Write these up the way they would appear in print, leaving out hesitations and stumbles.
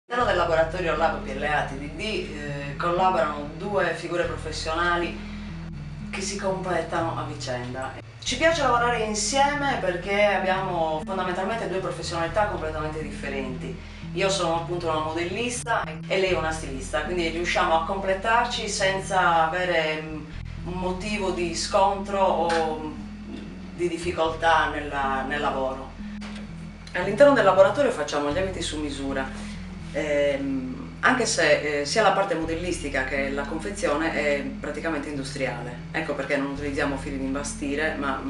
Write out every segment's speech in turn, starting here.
All'interno del laboratorio Lab PLA TDD collaborano due figure professionali che si completano a vicenda. Ci piace lavorare insieme perché abbiamo fondamentalmente due professionalità completamente differenti. Io sono appunto una modellista e lei è una stilista, quindi riusciamo a completarci senza avere un motivo di scontro o di difficoltà nel lavoro. All'interno del laboratorio facciamo gli abiti su misura. Anche se sia la parte modellistica che la confezione è praticamente industriale. Ecco perché non utilizziamo fili di imbastire, ma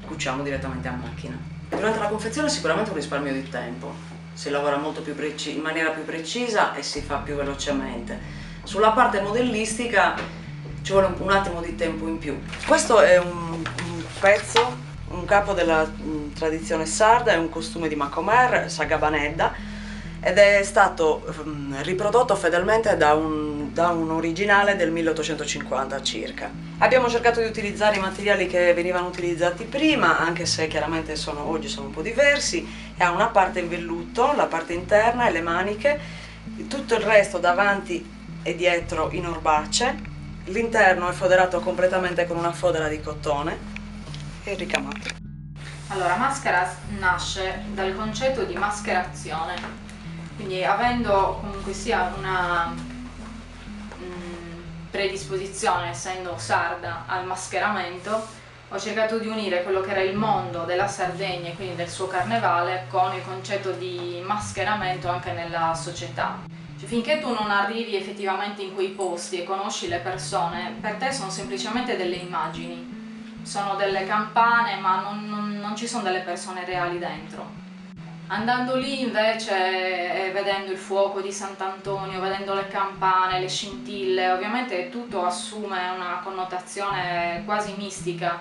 cuciamo direttamente a macchina. Durante la confezione sicuramente un risparmio di tempo, si lavora molto più in maniera più precisa e si fa più velocemente. Sulla parte modellistica ci vuole un attimo di tempo in più. Questo è un pezzo, un capo della tradizione sarda, è un costume di Macomer, Sagabanedda, ed è stato riprodotto fedelmente da un originale del 1850 circa. Abbiamo cercato di utilizzare i materiali che venivano utilizzati prima, anche se chiaramente oggi sono un po' diversi, e ha una parte in velluto, la parte interna e le maniche, tutto il resto davanti e dietro in orbace, l'interno è foderato completamente con una fodera di cotone e ricamato. Allora, maschera nasce dal concetto di mascherazione. Quindi avendo comunque sia una predisposizione, essendo sarda, al mascheramento, ho cercato di unire quello che era il mondo della Sardegna e quindi del suo carnevale con il concetto di mascheramento anche nella società. Cioè, finché tu non arrivi effettivamente in quei posti e conosci le persone, per te sono semplicemente delle immagini, sono delle campane, ma non ci sono delle persone reali dentro. Andando lì invece, vedendo il fuoco di Sant'Antonio, vedendo le campane, le scintille, ovviamente tutto assume una connotazione quasi mistica.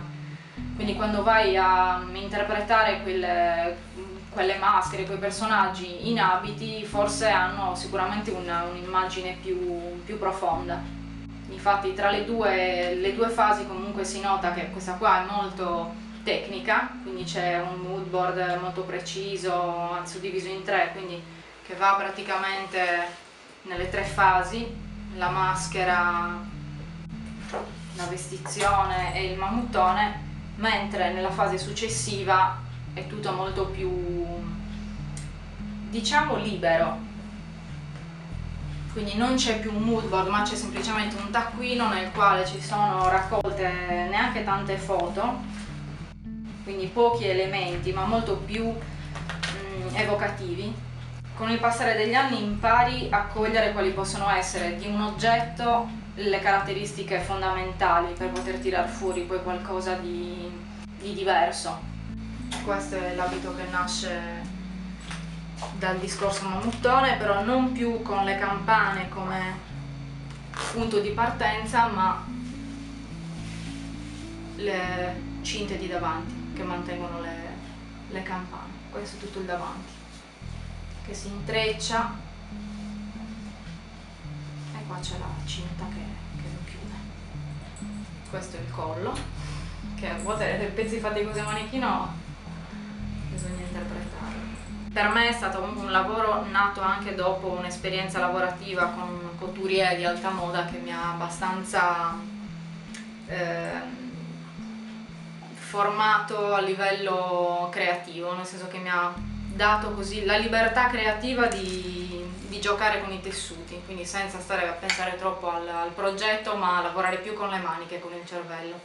Quindi quando vai a interpretare quelle maschere, quei personaggi in abiti, forse hanno sicuramente un'immagine più profonda. Infatti tra le due fasi comunque si nota che questa qua è molto tecnica, quindi c'è un mood board molto preciso, suddiviso in tre, quindi che va praticamente nelle tre fasi: la maschera, la vestizione e il mamuttone, mentre nella fase successiva è tutto molto più, diciamo, libero. Quindi non c'è più un mood board, ma c'è semplicemente un taccuino nel quale ci sono raccolte neanche tante foto, quindi pochi elementi ma molto più evocativi. Con il passare degli anni impari a cogliere quali possono essere di un oggetto le caratteristiche fondamentali per poter tirar fuori poi qualcosa di diverso. Questo è l'abito che nasce dal discorso mamuttone, però non più con le campane come punto di partenza, ma le cinte di davanti che mantengono le campane. Questo è tutto il davanti che si intreccia e qua c'è la cinta che lo chiude. Questo è il collo, che a volte dei pezzi fatti così a manichino bisogna interpretarlo. Per me è stato un lavoro nato anche dopo un'esperienza lavorativa con couturier di alta moda che mi ha abbastanza formato a livello creativo, nel senso che mi ha dato così la libertà creativa di giocare con i tessuti, quindi senza stare a pensare troppo al progetto, ma a lavorare più con le mani che con il cervello.